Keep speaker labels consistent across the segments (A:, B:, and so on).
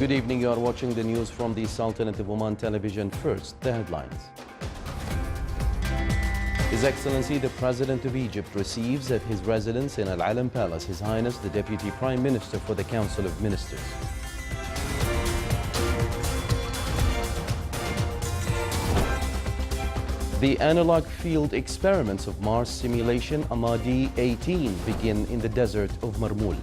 A: Good evening. You are watching the news from the Sultanate of Oman television. First, the headlines. His Excellency the President of Egypt receives at his residence in Al Alam Palace His Highness the Deputy Prime Minister for the Council of Ministers. The analog field experiments of Mars simulation Amadi 18 begin in the desert of Marmul.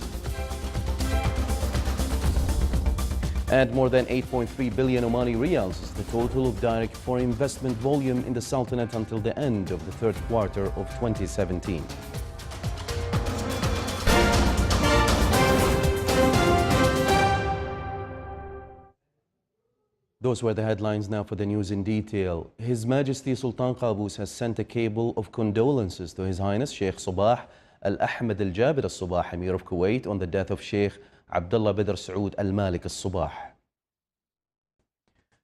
A: And more than 8.3 billion Omani riyals is the total of direct foreign investment volume in the Sultanate until the end of the third quarter of 2017. Those were the headlines. Now for the news in detail. His Majesty Sultan Qaboos has sent a cable of condolences to His Highness Sheikh Sabah Al-Ahmed Al-Jabir Al-Sabah, Emir of Kuwait, on the death of Sheikh Abdullah Bidr Saud Al-Malik Al-Sabah.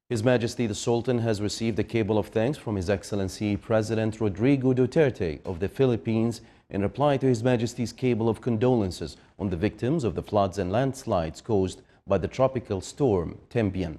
A: His Majesty the Sultan has received a cable of thanks from His Excellency President Rodrigo Duterte of the Philippines in reply to His Majesty's cable of condolences on the victims of the floods and landslides caused by the tropical storm Tembian.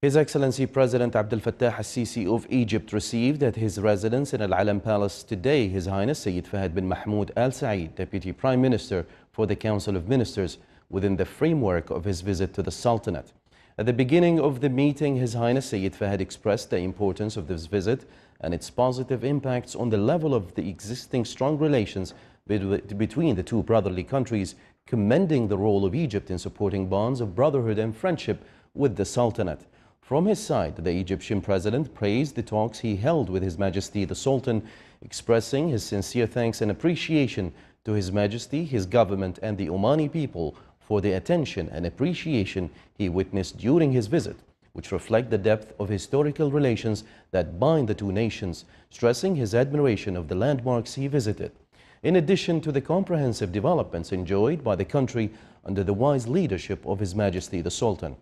A: His Excellency President Abdel Fattah al-Sisi of Egypt received at his residence in Al Alam Palace today His Highness Sayyid Fahad bin Mahmoud Al Saeed, Deputy Prime Minister for the Council of Ministers, within the framework of his visit to the Sultanate. At the beginning of the meeting, His Highness Sayyid Fahad expressed the importance of this visit and its positive impacts on the level of the existing strong relations between the two brotherly countries, commending the role of Egypt in supporting bonds of brotherhood and friendship with the Sultanate. From his side, the Egyptian president praised the talks he held with His Majesty the Sultan, expressing his sincere thanks and appreciation to His Majesty, his government and the Omani people for the attention and appreciation he witnessed during his visit, which reflect the depth of historical relations that bind the two nations, stressing his admiration of the landmarks he visited. In addition to the comprehensive developments enjoyed by the country under the wise leadership of His Majesty the Sultan.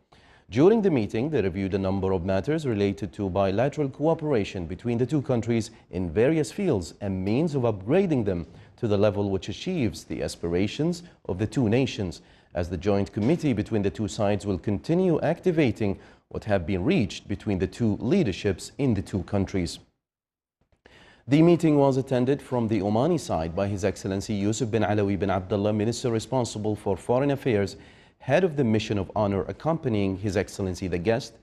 A: During the meeting, they reviewed a number of matters related to bilateral cooperation between the two countries in various fields and means of upgrading them to the level which achieves the aspirations of the two nations, as the joint committee between the two sides will continue activating what have been reached between the two leaderships in the two countries. The meeting was attended from the Omani side by His Excellency Yusuf bin Alawi bin Abdullah, Minister responsible for Foreign Affairs, Head of the Mission of Honor, accompanying His Excellency the guest,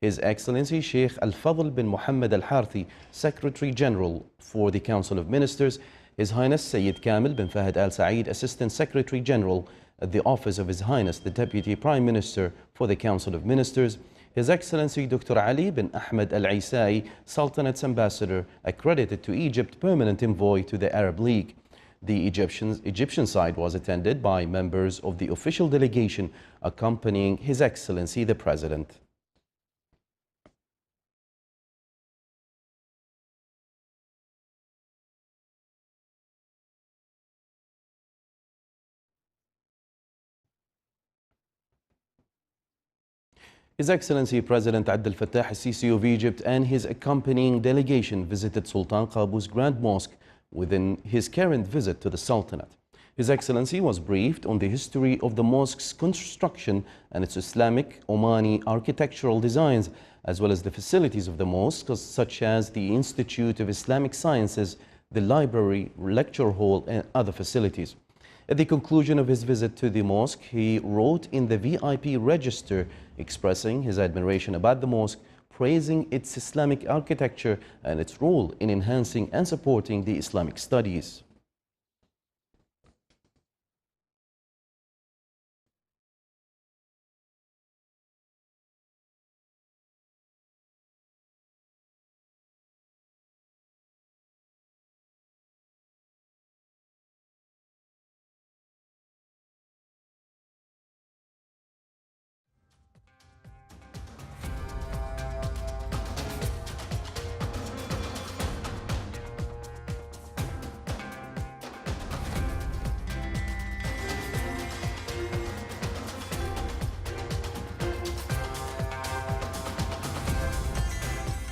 A: His Excellency Sheikh Al-Fadl bin Muhammad Al-Harthi, Secretary General for the Council of Ministers, His Highness Sayyid Kamil bin Fahad Al Saeed, Assistant Secretary General at the Office of His Highness the Deputy Prime Minister for the Council of Ministers, His Excellency Dr. Ali bin Ahmed Al-Isai, Sultanate's Ambassador, accredited to Egypt, Permanent Envoy to the Arab League. The Egyptian side was attended by members of the official delegation accompanying His Excellency the President. His Excellency President Abdel Fattah al-Sisi of Egypt and his accompanying delegation visited Sultan Qaboos Grand Mosque within his current visit to the Sultanate. His Excellency was briefed on the history of the mosque's construction and its Islamic Omani architectural designs, as well as the facilities of the mosque, such as the Institute of Islamic Sciences, the library, lecture hall, and other facilities. At the conclusion of his visit to the mosque, he wrote in the VIP register expressing his admiration about the mosque, praising its Islamic architecture and its role in enhancing and supporting the Islamic studies.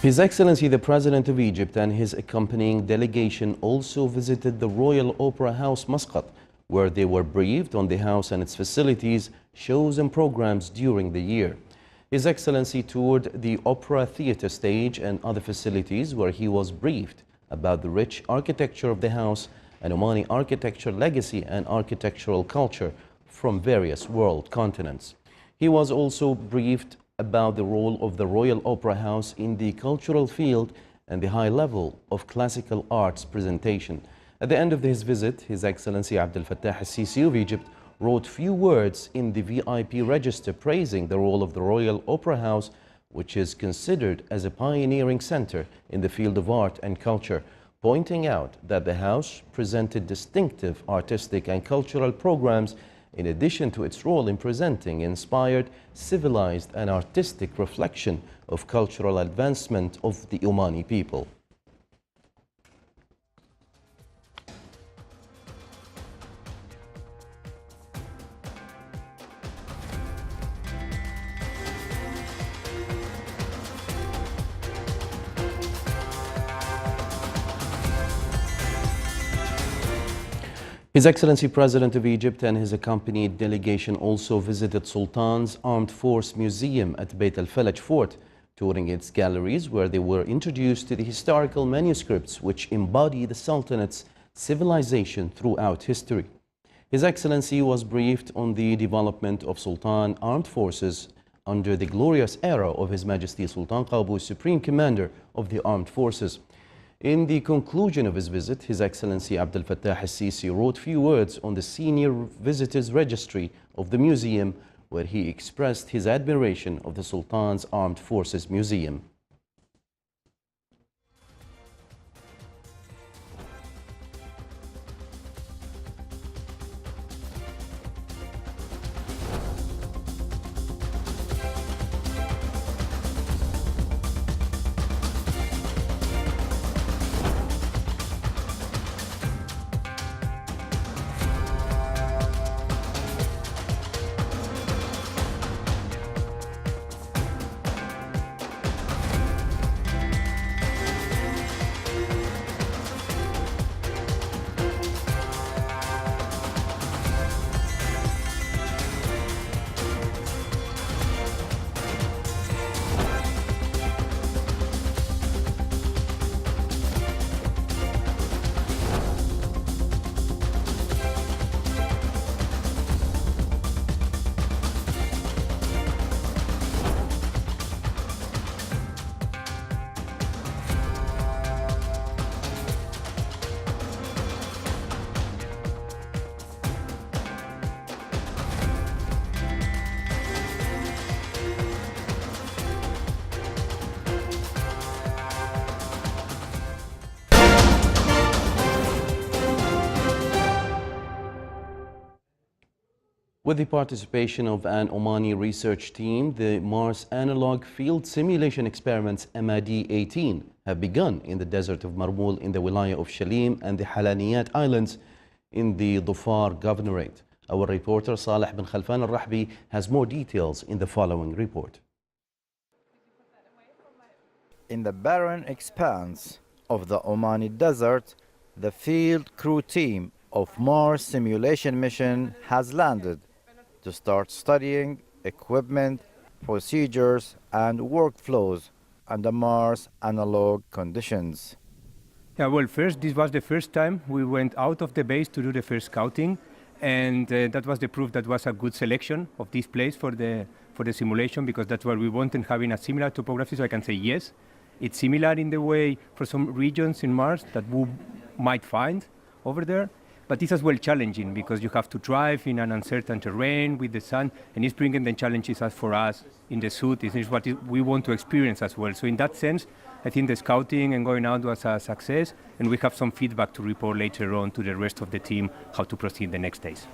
A: His Excellency the President of Egypt and his accompanying delegation also visited the Royal Opera House Muscat, where they were briefed on the house and its facilities, shows and programs during the year. His Excellency toured the Opera Theatre stage and other facilities where he was briefed about the rich architecture of the house and Omani architecture legacy and architectural culture from various world continents. He was also briefed about the role of the Royal Opera House in the cultural field and the high level of classical arts presentation. At the end of his visit, His Excellency Abdel Fattah al-Sisi of Egypt wrote few words in the VIP register praising the role of the Royal Opera House, which is considered as a pioneering center in the field of art and culture, pointing out that the house presented distinctive artistic and cultural programs in addition to its role in presenting inspired, civilized and artistic reflection of cultural advancement of the Omani people. His Excellency President of Egypt and his accompanied delegation also visited Sultan's Armed Force Museum at Beit al-Falaj Fort, touring its galleries where they were introduced to the historical manuscripts which embody the Sultanate's civilization throughout history. His Excellency was briefed on the development of Sultan Armed Forces under the glorious era of His Majesty Sultan Qaboos, Supreme Commander of the Armed Forces. In the conclusion of his visit, His Excellency Abdel Fattah al-Sisi wrote few words on the senior visitors registry of the museum, where he expressed his admiration of the Sultan's Armed Forces Museum. With the participation of an Omani research team, the Mars Analog Field Simulation Experiments MAD-18 have begun in the desert of Marmoul in the Wilaya of Shalim and the Halaniyat Islands in the Dhofar Governorate. Our reporter Saleh bin Khalfan al-Rahbi has more details in the following report.
B: In the barren expanse of the Omani desert, the field crew team of Mars Simulation Mission has landed to start studying equipment, procedures, and workflows under Mars analog conditions.
C: Yeah, well, first, this was the first time we went out of the base to do the first scouting, and that was the proof that was a good selection of this place for the simulation, because that's where we wanted, having a similar topography, so I can say yes. It's similar in the way for some regions in Mars that we might find over there, but it's as well challenging because you have to drive in an uncertain terrain with the sun, and it's bringing the challenges as for us in the suit. This is what we want to experience as well. So in that sense, I think the scouting and going out was a success, and we have some feedback to report later on to the rest of the team how to proceed the next days.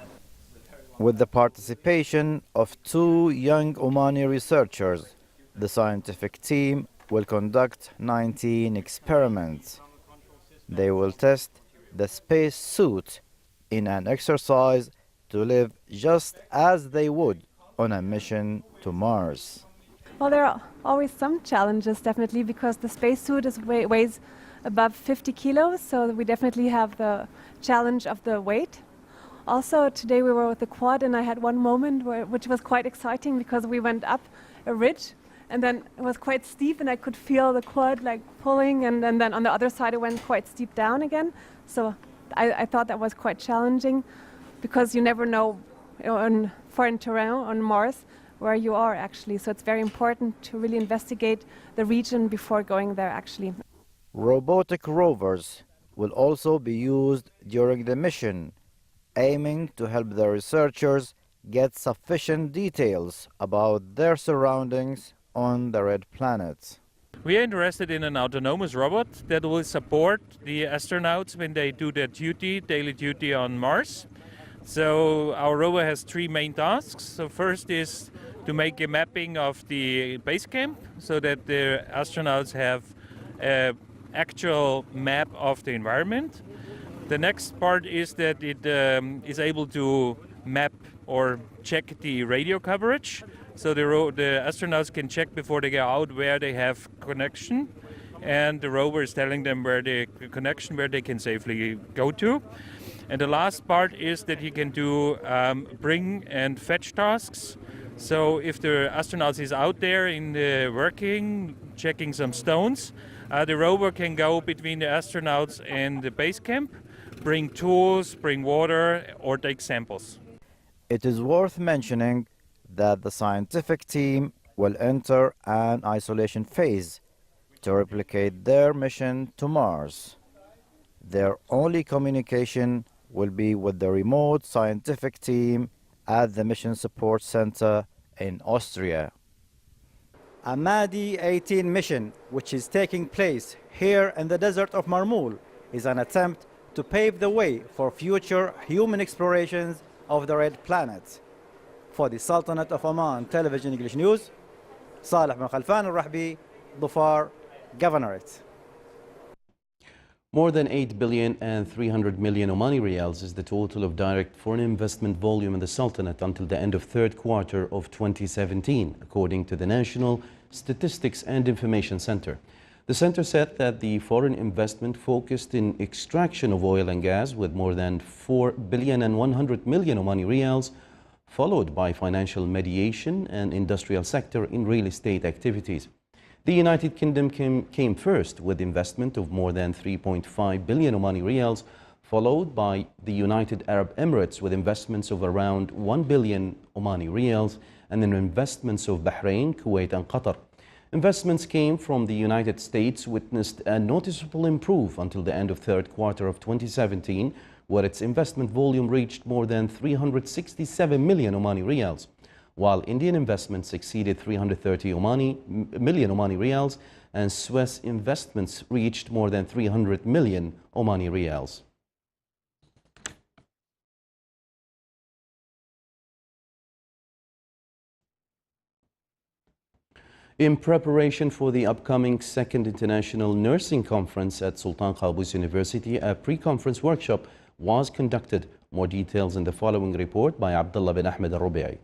B: With the participation of 2 young Omani researchers, the scientific team will conduct 19 experiments. They will test the space suit in an exercise to live just as they would on a mission to Mars.
D: Well, there are always some challenges, definitely, because the spacesuit weighs above 50 kilos, so we definitely have the challenge of the weight. Also, today we were with the quad, and I had one moment which was quite exciting because we went up a ridge, and then it was quite steep, and I could feel the quad like pulling, and then on the other side it went quite steep down again. So I thought that was quite challenging because you never know on foreign terrain on Mars where you are actually. So it's very important to really investigate the region before going there actually.
B: Robotic rovers will also be used during the mission, aiming to help the researchers get sufficient details about their surroundings on the red planet.
E: We are interested in an autonomous robot that will support the astronauts when they do their daily duty on Mars. So our robot has three main tasks. So first is to make a mapping of the base camp so that the astronauts have an actual map of the environment. The next part is that it is able to map or check the radio coverage. So the astronauts can check before they go out where they have connection, and the rover is telling them where the connection, where they can safely go to. And the last part is that you can do bring and fetch tasks. So if the astronaut is out there in the working, checking some stones, the rover can go between the astronauts and the base camp, bring tools, bring water, or take samples.
B: It is worth mentioning that the scientific team will enter an isolation phase to replicate their mission to Mars. Their only communication will be with the remote scientific team at the Mission Support Center in Austria.
F: A MADI 18 mission, which is taking place here in the desert of Marmul, is an attempt to pave the way for future human explorations of the red planet. For the Sultanate of Oman Television English News, Saleh bin Khalfan al-Rahbi, Dhofar, Governorate.
A: More than 8 billion and 300 million Omani riyals is the total of direct foreign investment volume in the Sultanate until the end of third quarter of 2017, according to the National Statistics and Information Center. The center said that the foreign investment focused in extraction of oil and gas with more than 4 billion and 100 million Omani riyals, followed by financial mediation and industrial sector in real estate activities. The United Kingdom came first with investment of more than 3.5 billion Omani riyals, followed by the United Arab Emirates with investments of around 1 billion Omani riyals, and then investments of Bahrain, Kuwait and Qatar. Investments came from the United States witnessed a noticeable improve until the end of third quarter of 2017, where its investment volume reached more than 367 million Omani riyals, while Indian investments exceeded 330 million Omani riyals, and Swiss investments reached more than 300 million Omani riyals. In preparation for the upcoming second International Nursing Conference at Sultan Qaboos University, a pre-conference workshop was conducted. More details in the following report by Abdullah bin Ahmed al-Rubi'i.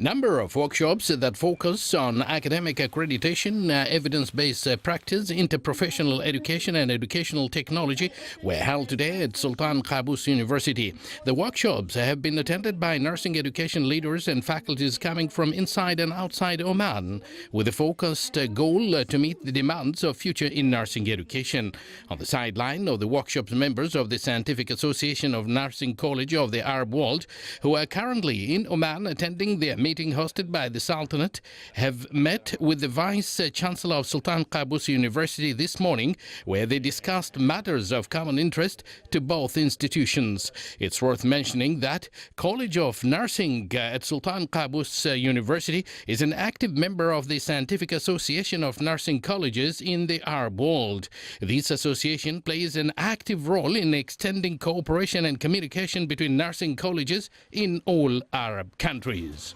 G: Number of workshops that focus on academic accreditation, evidence-based practice, interprofessional education and educational technology were held today at Sultan Qaboos University. The workshops have been attended by nursing education leaders and faculties coming from inside and outside Oman, with a focused goal to meet the demands of future in nursing education. On the sideline of the workshops, members of the Scientific Association of Nursing College of the Arab World, who are currently in Oman attending their meeting hosted by the Sultanate, have met with the Vice Chancellor of Sultan Qaboos University this morning, where they discussed matters of common interest to both institutions. It's worth mentioning that College of Nursing at Sultan Qaboos University is an active member of the Scientific Association of Nursing Colleges in the Arab world. This association plays an active role in extending cooperation and communication between nursing colleges in all Arab countries.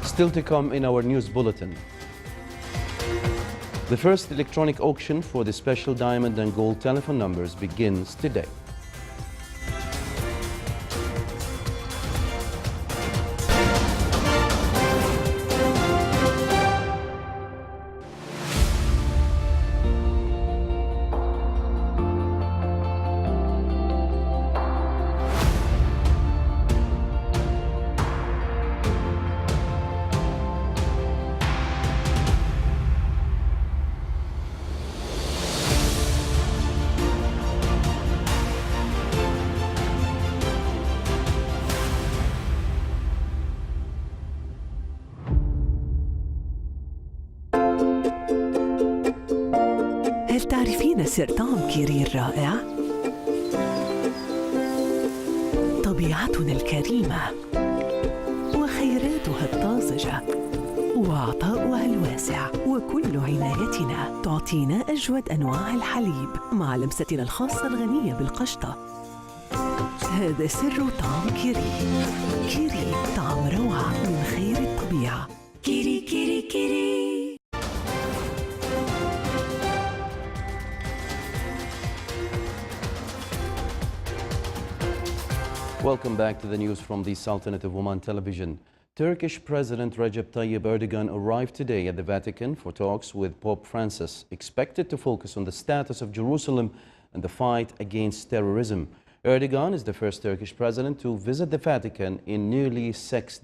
A: Still to come in our news bulletin. The first electronic auction for the special diamond and gold telephone numbers begins today.
H: تعرفين سر طعم كيري الرائع؟ طبيعتنا الكريمة وخيراتها الطازجة وعطاؤها الواسع وكل عنايتنا تعطينا أجود أنواع الحليب مع لمستنا الخاصة الغنية بالقشطة. هذا سر طعم كيري. كيري طعم روعة من خير الطبيعة. كيري كيري كيري.
A: Welcome back to the news from the Sultanate of Oman television. Turkish President Recep Tayyip Erdogan arrived today at the Vatican for talks with Pope Francis, expected to focus on the status of Jerusalem and the fight against terrorism. Erdogan is the first Turkish president to visit the Vatican in nearly six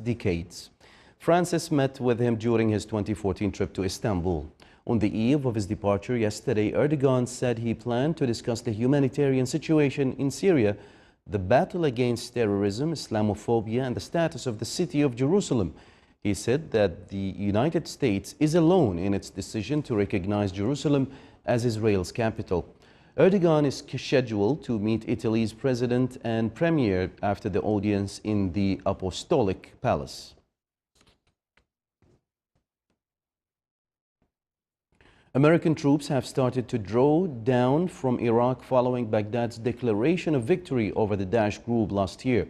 A: decades. Francis met with him during his 2014 trip to Istanbul. On the eve of his departure yesterday, Erdogan said he planned to discuss the humanitarian situation in Syria, the battle against terrorism, Islamophobia, and the status of the city of Jerusalem. He said that the United States is alone in its decision to recognize Jerusalem as Israel's capital. Erdogan is scheduled to meet Italy's president and premier after the audience in the Apostolic Palace. American troops have started to draw down from Iraq following Baghdad's declaration of victory over the Daesh group last year.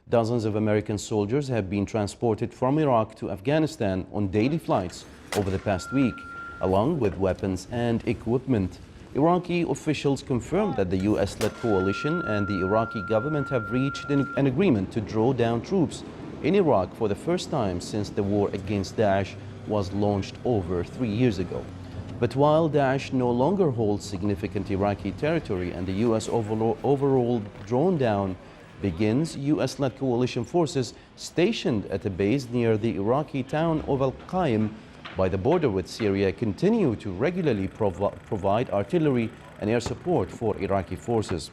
A: Dozens of American soldiers have been transported from Iraq to Afghanistan on daily flights over the past week, along with weapons and equipment. Iraqi officials confirmed that the US-led coalition and the Iraqi government have reached an agreement to draw down troops in Iraq for the first time since the war against Daesh was launched over 3 years ago. But while Daesh no longer holds significant Iraqi territory and the US overall drawdown begins, US-led coalition forces stationed at a base near the Iraqi town of Al-Qaim by the border with Syria continue to regularly provide artillery and air support for Iraqi forces.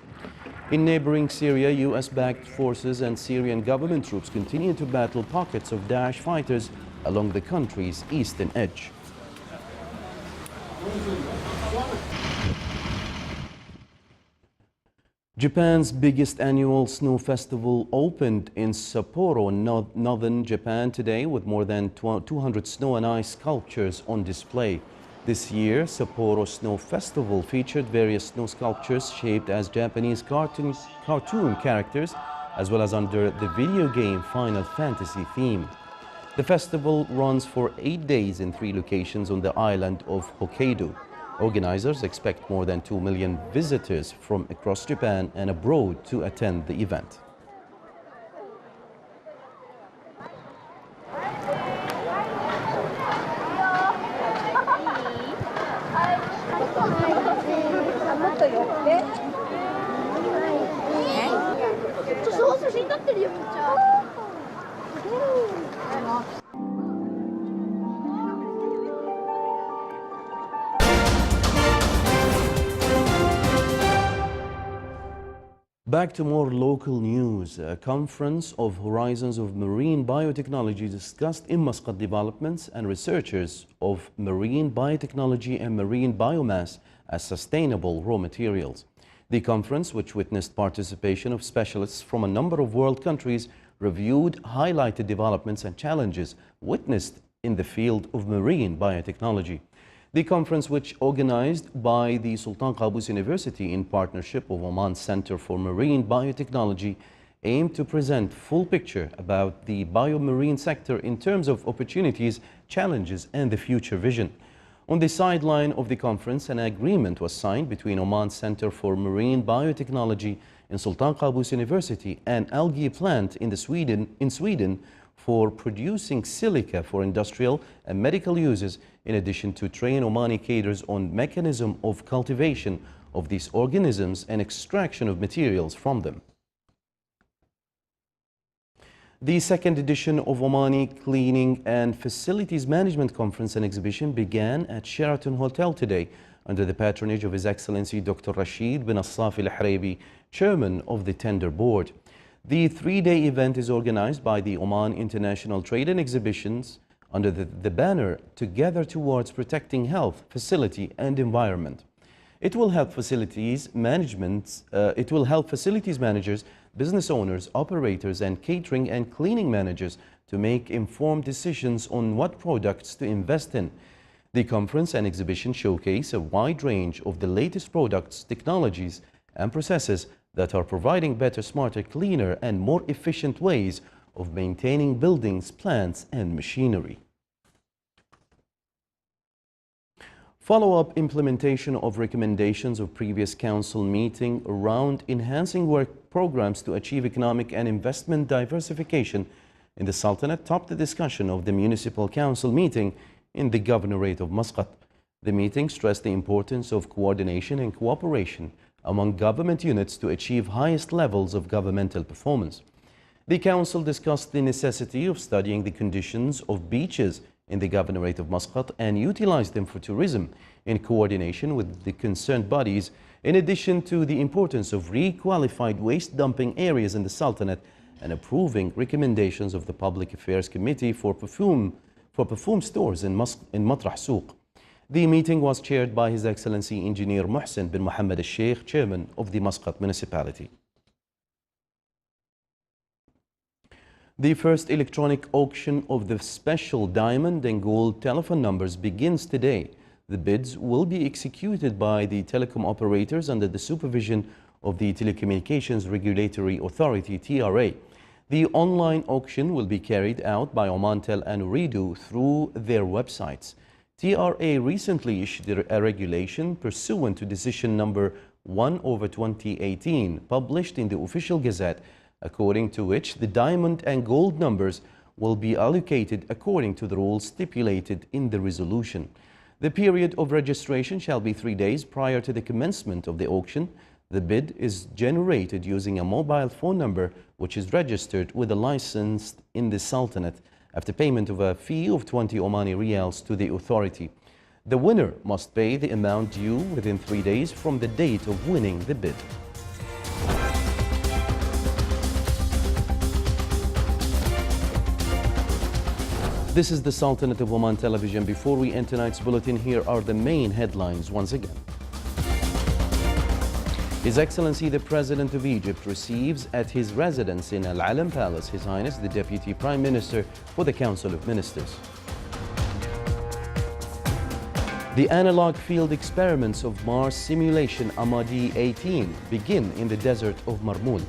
A: In neighboring Syria, US-backed forces and Syrian government troops continue to battle pockets of Daesh fighters along the country's eastern edge. Japan's biggest annual snow festival opened in Sapporo, northern Japan today with more than 200 snow and ice sculptures on display. This year, Sapporo Snow Festival featured various snow sculptures shaped as Japanese cartoon characters, as well as under the video game Final Fantasy theme. The festival runs for 8 days in 3 locations on the island of Hokkaido. Organizers expect more than 2 million visitors from across Japan and abroad to attend the event. Back to more local news. A conference of Horizons of Marine Biotechnology discussed in Muscat developments and researchers of marine biotechnology and marine biomass as sustainable raw materials. The conference, which witnessed participation of specialists from a number of world countries, reviewed highlighted developments and challenges witnessed in the field of marine biotechnology. The conference, which organized by the Sultan Qaboos University in partnership with Oman Center for Marine Biotechnology, aimed to present full picture about the biomarine sector in terms of opportunities, challenges, and the future vision. On the sideline of the conference, an agreement was signed between Oman Center for Marine Biotechnology in Sultan Qaboos University and algae plant in Sweden for producing silica for industrial and medical uses, in addition to train Omani cadres on mechanism of cultivation of these organisms and extraction of materials from them. The second edition of Omani Cleaning and Facilities Management Conference and Exhibition began at Sheraton Hotel today under the patronage of His Excellency Dr. Rashid bin Assafi Al-Haraibi, Chairman of the Tender Board. The 3-day event is organized by the Oman International Trade and Exhibitions under the banner Together Towards Protecting Health, Facility and Environment. It will help facilities managers, business owners, operators, and catering and cleaning managers to make informed decisions on what products to invest in. The conference and exhibition showcase a wide range of the latest products, technologies, and processes that are providing better, smarter, cleaner, and more efficient ways of maintaining buildings, plants, and machinery. Follow-up implementation of recommendations of previous council meeting around enhancing work programs to achieve economic and investment diversification in the Sultanate topped the discussion of the municipal council meeting in the governorate of Muscat. The meeting stressed the importance of coordination and cooperation among government units to achieve highest levels of governmental performance. The council discussed the necessity of studying the conditions of beaches in the governorate of Muscat and utilize them for tourism in coordination with the concerned bodies, in addition to the importance of re-qualified waste dumping areas in the Sultanate and approving recommendations of the Public Affairs Committee for perfume stores in Matrah Souq. The meeting was chaired by His Excellency Engineer Muhsin bin Mohammed al-Sheikh, Chairman of the Muscat Municipality. The first electronic auction of the special diamond and gold telephone numbers begins today. The bids will be executed by the telecom operators under the supervision of the Telecommunications Regulatory Authority, TRA. The online auction will be carried out by Omantel and Ooredoo through their websites. TRA recently issued a regulation pursuant to decision number 1/2018, published in the Official Gazette, according to which the diamond and gold numbers will be allocated according to the rules stipulated in the resolution. The period of registration shall be 3 days prior to the commencement of the auction. The bid is generated using a mobile phone number which is registered with a license in the Sultanate after payment of a fee of 20 Omani Riyals to the authority. The winner must pay the amount due within 3 days from the date of winning the bid. This is the Sultanate of Oman Television. Before we end tonight's bulletin, here are the main headlines once again. His Excellency the President of Egypt receives at his residence in Al Alam Palace His Highness the Deputy Prime Minister for the Council of Ministers. The analog field experiments of Mars simulation Amadi 18 begin in the desert of Marmul.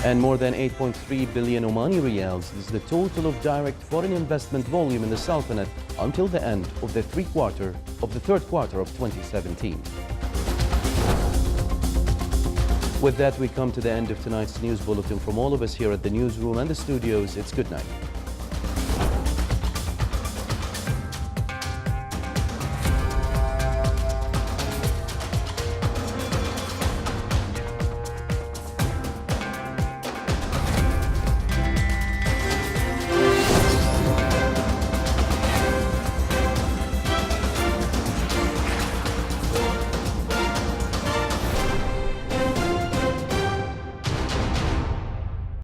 A: And more than 8.3 billion Omani Riyals is the total of direct foreign investment volume in the Sultanate until the end of the third quarter of 2017. With that, we come to the end of tonight's news bulletin. From all of us here at the newsroom and the studios, it's good night.